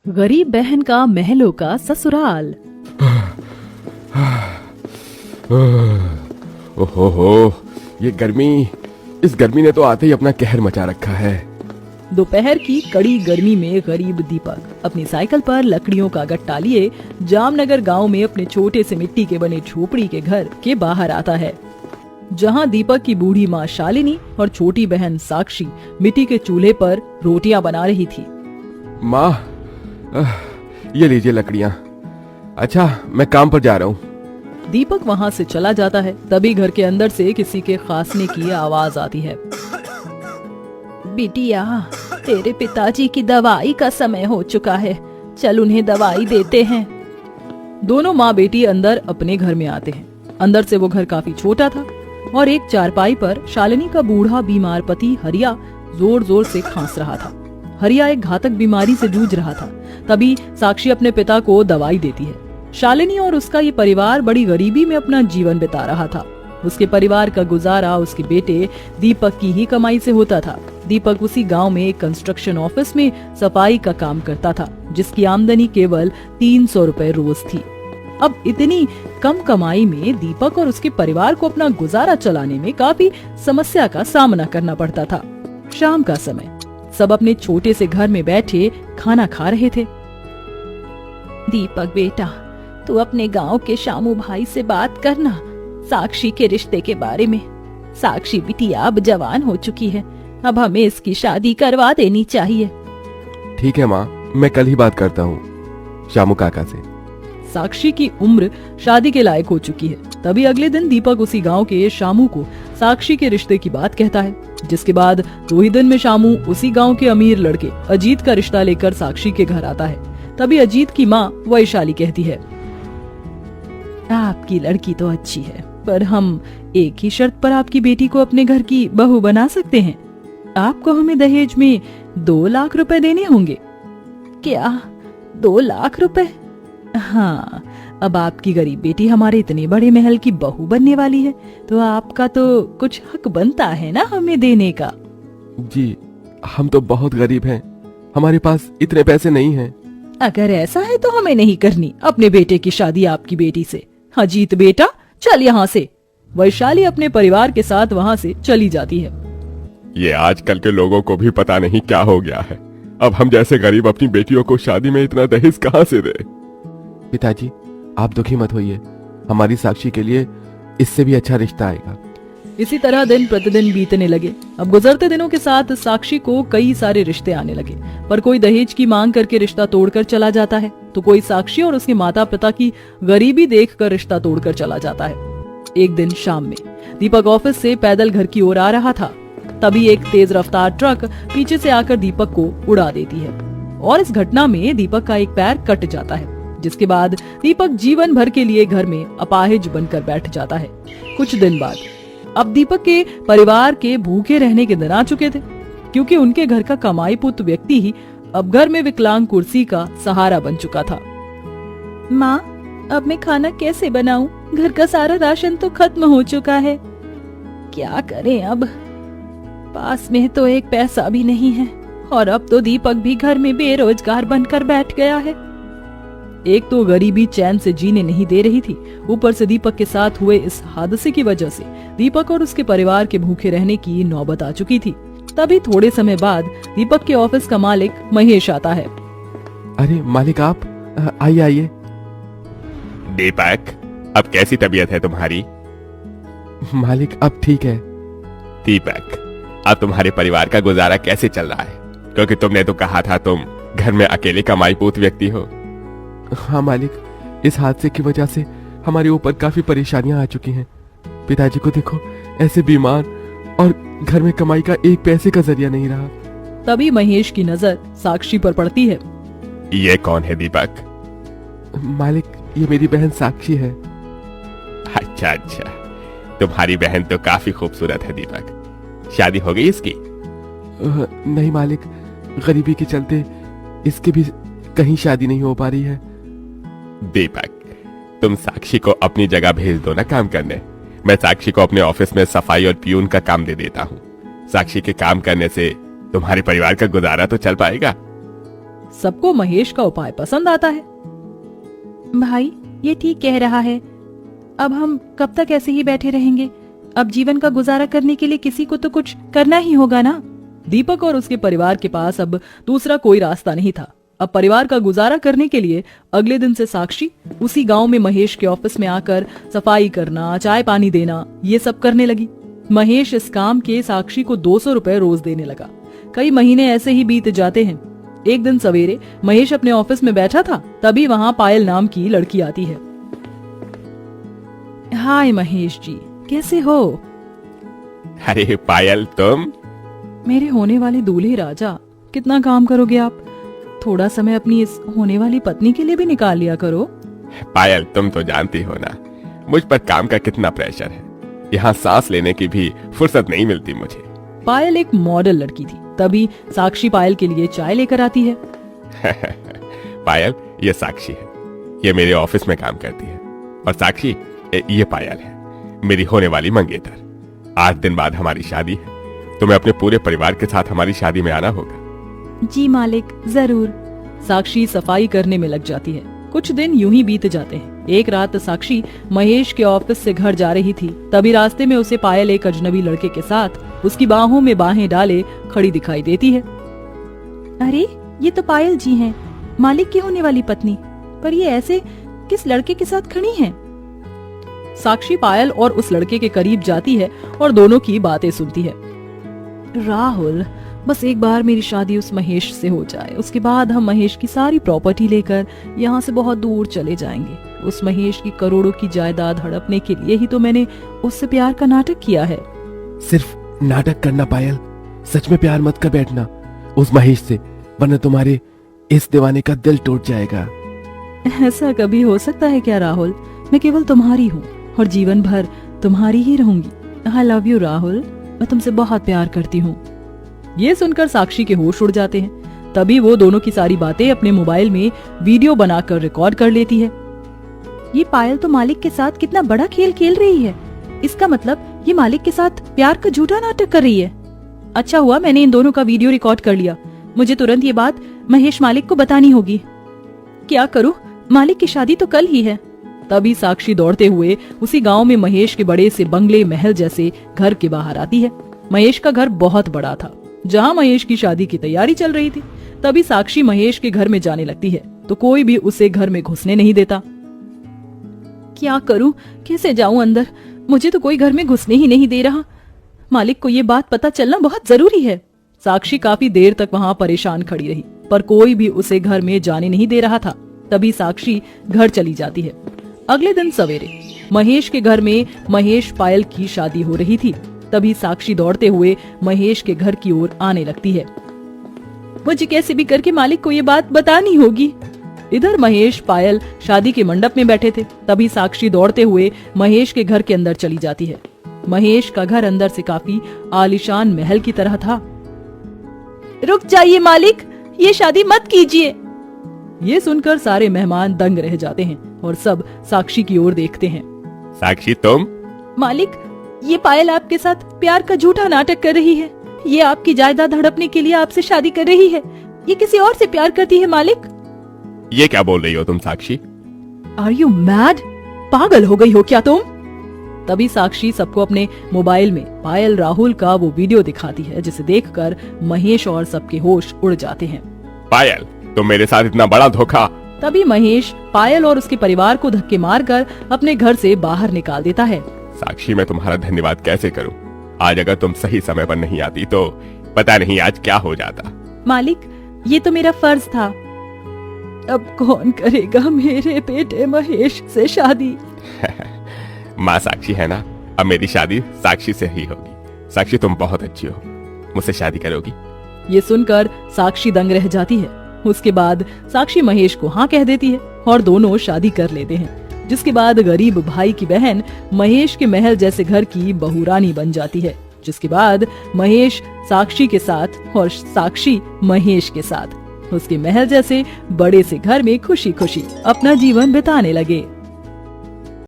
गरीब बहन का महलों का ससुराल। ओहो, ये गर्मी, इस गर्मी ने तो आते ही अपना कहर मचा रखा है। दोपहर की कड़ी गर्मी में गरीब दीपक अपनी साइकिल पर लकड़ियों का गट्टा लिए जामनगर गांव में अपने छोटे से मिट्टी के बने झोपड़ी के घर के बाहर आता है, जहां दीपक की बूढ़ी माँ शालिनी और छोटी बहन साक्षी मिट्टी के चूल्हे पर रोटियां बना रही थी। माँ, ये लीजिए लकड़ियाँ। अच्छा, मैं काम पर जा रहा हूँ। दीपक वहां से चला जाता है, तभी घर के अंदर से किसी के खांसने की आवाज आती है। बिटिया, तेरे पिताजी की दवाई का समय हो चुका है, चल उन्हें दवाई देते हैं। दोनों माँ बेटी अंदर अपने घर में आते हैं। अंदर से वो घर काफी छोटा था और एक चारपाई पर शालिनी का बूढ़ा बीमार पति हरिया जोर जोर से खांस रहा था। हरिया एक घातक बीमारी से जूझ रहा था। तभी साक्षी अपने पिता को दवाई देती है। शालिनी और उसका ये परिवार बड़ी गरीबी में अपना जीवन बिता रहा था। उसके परिवार का गुजारा उसके बेटे दीपक की ही कमाई से होता था। दीपक उसी गांव में एक कंस्ट्रक्शन ऑफिस में सफाई का काम करता था, जिसकी आमदनी केवल 300 रुपए रोज थी। अब इतनी कम कमाई में दीपक और उसके परिवार को अपना गुजारा चलाने में काफी समस्या का सामना करना पड़ता था। शाम का समय, सब अपने छोटे से घर में बैठे खाना खा रहे थे। दीपक बेटा, तू अपने गांव के शामू भाई से बात करना साक्षी के रिश्ते के बारे में। साक्षी बिटिया अब जवान हो चुकी है, अब हमें इसकी शादी करवा देनी चाहिए। ठीक है माँ, मैं कल ही बात करता हूँ शामू काका से। साक्षी की उम्र शादी के लायक हो चुकी है। तभी अगले दिन दीपक उसी गांव के शामू को साक्षी के रिश्ते की बात कहता है, जिसके बाद 2 ही दिन में शामू उसी गांव के अमीर लड़के अजीत का रिश्ता लेकर साक्षी के घर आता है। तभी अजीत की माँ वैशाली कहती है, आपकी लड़की तो अच्छी है, पर हम एक ही शर्त पर आपकी बेटी को अपने घर की बहू बना सकते हैं। आपको हमें दहेज में 2 लाख रुपए देने होंगे। क्या 2 लाख रुपए? हाँ, अब आपकी गरीब बेटी हमारे इतने बड़े महल की बहू बनने वाली है, तो आपका तो कुछ हक बनता है ना हमें देने का। जी, हम तो बहुत गरीब हैं, हमारे पास इतने पैसे नहीं हैं। अगर ऐसा है तो हमें नहीं करनी अपने बेटे की शादी आपकी बेटी से। अजीत बेटा, चल यहाँ से। वैशाली अपने परिवार के साथ वहाँ से चली जाती है। ये आजकल के लोगों को भी पता नहीं क्या हो गया है। अब हम जैसे गरीब अपनी बेटियों को शादी में इतना दहेज कहाँ से दे। पिताजी, आप दुखी मत होइए, हमारी साक्षी के लिए इससे भी अच्छा रिश्ता आएगा। इसी तरह दिन प्रतिदिन बीतने लगे। अब गुजरते दिनों के साथ साक्षी को कई सारे रिश्ते आने लगे, पर कोई दहेज की मांग करके रिश्ता तोड़कर चला जाता है, तो कोई साक्षी और उसके माता पिता की गरीबी देखकर रिश्ता तोड़कर चला जाता है। एक दिन शाम में दीपक ऑफिस से पैदल घर की ओर आ रहा था। तभी एक तेज रफ्तार ट्रक पीछे से आकर दीपक को उड़ा देती है और इस घटना में दीपक का एक पैर कट जाता है, जिसके बाद दीपक जीवन भर के लिए घर में अपाहिज बनकर बैठ जाता है। कुछ दिन बाद अब दीपक के परिवार के भूखे रहने के दिन आ चुके थे, क्योंकि उनके घर का कमाई पुत व्यक्ति ही अब घर में विकलांग कुर्सी का सहारा बन चुका था। माँ, अब मैं खाना कैसे बनाऊं? घर का सारा राशन तो खत्म हो चुका है। क्या करें अब? पास में तो एक पैसा भी नहीं है और अब तो दीपक भी घर में बेरोजगार बनकर बैठ गया है। एक तो गरीबी चैन से जीने नहीं दे रही थी, ऊपर से दीपक के साथ हुए इस हादसे की वजह से दीपक और उसके परिवार के भूखे रहने की नौबत आ चुकी थी। तभी थोड़े समय बाद दीपक के ऑफिस का मालिक महेश आता है। अरे मालिक, आप आइए आइए। दीपक, अब कैसी तबीयत है तुम्हारी? मालिक, अब ठीक है। दीपक, अब तुम्हारे परिवार का गुजारा कैसे चल रहा है? क्योंकि तुमने तो कहा था तुम घर में अकेले कमाईपूत व्यक्ति हो। हाँ मालिक, इस हादसे की वजह से हमारे ऊपर काफी परेशानियां आ चुकी हैं। पिताजी को देखो, ऐसे बीमार, और घर में कमाई का एक पैसे का जरिया नहीं रहा। तभी महेश की नजर साक्षी पर पड़ती है। ये कौन है दीपक? मालिक, ये मेरी बहन साक्षी है। अच्छा अच्छा, तुम्हारी बहन तो काफी खूबसूरत है दीपक। शादी हो गई इसकी? नहीं मालिक, गरीबी के चलते इसकी भी कहीं शादी नहीं हो पा रही है। दीपक, तुम साक्षी को अपनी जगह भेज दो ना काम करने। मैं साक्षी को अपने ऑफिस में सफाई और पियून का काम दे देता हूँ। साक्षी के काम करने से तुम्हारे परिवार का गुजारा तो चल पाएगा। सबको महेश का उपाय पसंद आता है। भाई ये ठीक कह रहा है, अब हम कब तक ऐसे ही बैठे रहेंगे? अब जीवन का गुजारा करने के लिए किसी को तो कुछ करना ही होगा ना। दीपक और उसके परिवार के पास अब दूसरा कोई रास्ता नहीं था। अब परिवार का गुजारा करने के लिए अगले दिन से साक्षी उसी गांव में महेश के ऑफिस में आकर सफाई करना, चाय पानी देना, ये सब करने लगी। महेश इस काम के साक्षी को 200 रुपए रोज देने लगा। कई महीने ऐसे ही बीत जाते हैं। एक दिन सवेरे महेश अपने ऑफिस में बैठा था, तभी वहां पायल नाम की लड़की आती है। हाय महेश जी, कैसे हो? अरे पायल, तुम? मेरे होने वाले दूल्हे राजा, कितना काम करोगे आप? थोड़ा समय अपनी इस होने वाली पत्नी के लिए भी निकाल लिया करो। पायल, तुम तो जानती हो ना मुझ पर काम का कितना प्रेशर है। यहाँ सांस लेने की भी फुर्सत नहीं मिलती मुझे। पायल एक मॉडल लड़की थी। तभी साक्षी पायल के लिए चाय लेकर आती है। पायल, ये साक्षी है, ये मेरे ऑफिस में काम करती है। और साक्षी, ये पायल है, मेरी होने वाली मंगेतर। 8 दिन बाद हमारी शादी है। तुम्हें अपने पूरे परिवार के साथ हमारी शादी में आना होगा। जी मालिक, जरूर। साक्षी सफाई करने में लग जाती है। कुछ दिन यूं ही बीत जाते हैं। एक रात साक्षी महेश के ऑफिस से घर जा रही थी, तभी रास्ते में उसे पायल एक अजनबी लड़के के साथ उसकी बाहों में बाहें डाले खड़ी दिखाई देती है। अरे ये तो पायल जी हैं, मालिक की होने वाली पत्नी, पर ये ऐसे किस लड़के के साथ खड़ी हैं? साक्षी पायल और उस लड़के के करीब जाती है और दोनों की बातें सुनती है। राहुल, बस एक बार मेरी शादी उस महेश से हो जाए, उसके बाद हम महेश की सारी प्रॉपर्टी लेकर यहाँ से बहुत दूर चले जाएंगे। उस महेश की करोड़ों की जायदाद हड़पने के लिए ही तो मैंने उससे प्यार का नाटक किया है। सिर्फ नाटक करना पायल, सच में प्यार मत कर बैठना उस महेश से, वरना तुम्हारे इस दीवाने का दिल टूट जाएगा। ऐसा कभी हो सकता है क्या राहुल? मैं केवल तुम्हारी हूँ और जीवन भर तुम्हारी ही रहूंगी। आई लव यू राहुल, मैं तुमसे बहुत प्यार करती हूँ। ये सुनकर साक्षी के होश उड़ जाते हैं। तभी वो दोनों की सारी बातें अपने मोबाइल में वीडियो बनाकर रिकॉर्ड कर लेती है। ये पायल तो मालिक के साथ कितना बड़ा खेल खेल रही है। इसका मतलब ये मालिक के साथ प्यार का झूठा नाटक कर रही है। अच्छा हुआ मैंने इन दोनों का वीडियो रिकॉर्ड कर लिया। मुझे तुरंत ये बात महेश मालिक को बतानी होगी। क्या करूं? मालिक की शादी तो कल ही है। तभी साक्षी दौड़ते हुए उसी गांव में महेश के बड़े से बंगले महल जैसे घर के बाहर आती है। महेश का घर बहुत बड़ा था, जहां महेश की शादी की तैयारी चल रही थी। तभी साक्षी महेश के घर में जाने लगती है तो कोई भी उसे घर में घुसने नहीं देता। क्या करूं? कैसे जाऊं अंदर? मुझे तो कोई घर में घुसने ही नहीं दे रहा। मालिक को ये बात पता चलना बहुत जरूरी है। साक्षी काफी देर तक वहां परेशान खड़ी रही, पर कोई भी उसे घर में जाने नहीं दे रहा था। तभी साक्षी घर चली जाती है। अगले दिन सवेरे महेश के घर में महेश पायल की शादी हो रही थी। तभी साक्षी दौड़ते हुए महेश के घर की ओर आने लगती है। मुझे कैसे भी करके मालिक को ये बात बतानी होगी। इधर महेश पायल शादी के मंडप में बैठे थे। तभी साक्षी दौड़ते हुए महेश के घर के अंदर चली जाती है। महेश का घर अंदर से काफी आलीशान महल की तरह था। रुक जाइए मालिक, ये शादी मत कीजिए। ये सुनकर सारे मेहमान दंग रह जाते हैं और सब साक्षी की ओर देखते हैं। साक्षी, तुम? मालिक, ये पायल आपके साथ प्यार का झूठा नाटक कर रही है। ये आपकी जायदाद हड़पने के लिए आपसे शादी कर रही है। ये किसी और से प्यार करती है मालिक। ये क्या बोल रही हो तुम साक्षी? Are you mad? पागल हो गई हो क्या तुम? तभी साक्षी सबको अपने मोबाइल में पायल राहुल का वो वीडियो दिखाती है, जिसे देखकर महेश और सबके होश उड़ जाते हैं। पायल, तुम मेरे साथ इतना बड़ा धोखा! तभी महेश पायल और उसके परिवार को धक्के मारकर अपने घर से बाहर निकाल देता है। साक्षी, मैं तुम्हारा धन्यवाद कैसे करूं? आज अगर तुम सही समय पर नहीं आती तो पता नहीं आज क्या हो जाता। मालिक, ये तो मेरा फर्ज था। अब कौन करेगा मेरे बेटे महेश से शादी? माँ साक्षी है ना, अब मेरी शादी साक्षी से ही होगी। साक्षी, तुम बहुत अच्छी हो, मुझसे शादी करोगी? ये सुनकर साक्षी दंग रह जाती है। उसके बाद साक्षी महेश को हाँ कह देती है और दोनों शादी कर लेते हैं। जिसके बाद गरीब भाई की बहन महेश के महल जैसे घर की बहुरानी बन जाती है। जिसके बाद महेश साक्षी के साथ और साक्षी महेश के साथ उसके महल जैसे बड़े से घर में खुशी खुशी अपना जीवन बिताने लगे।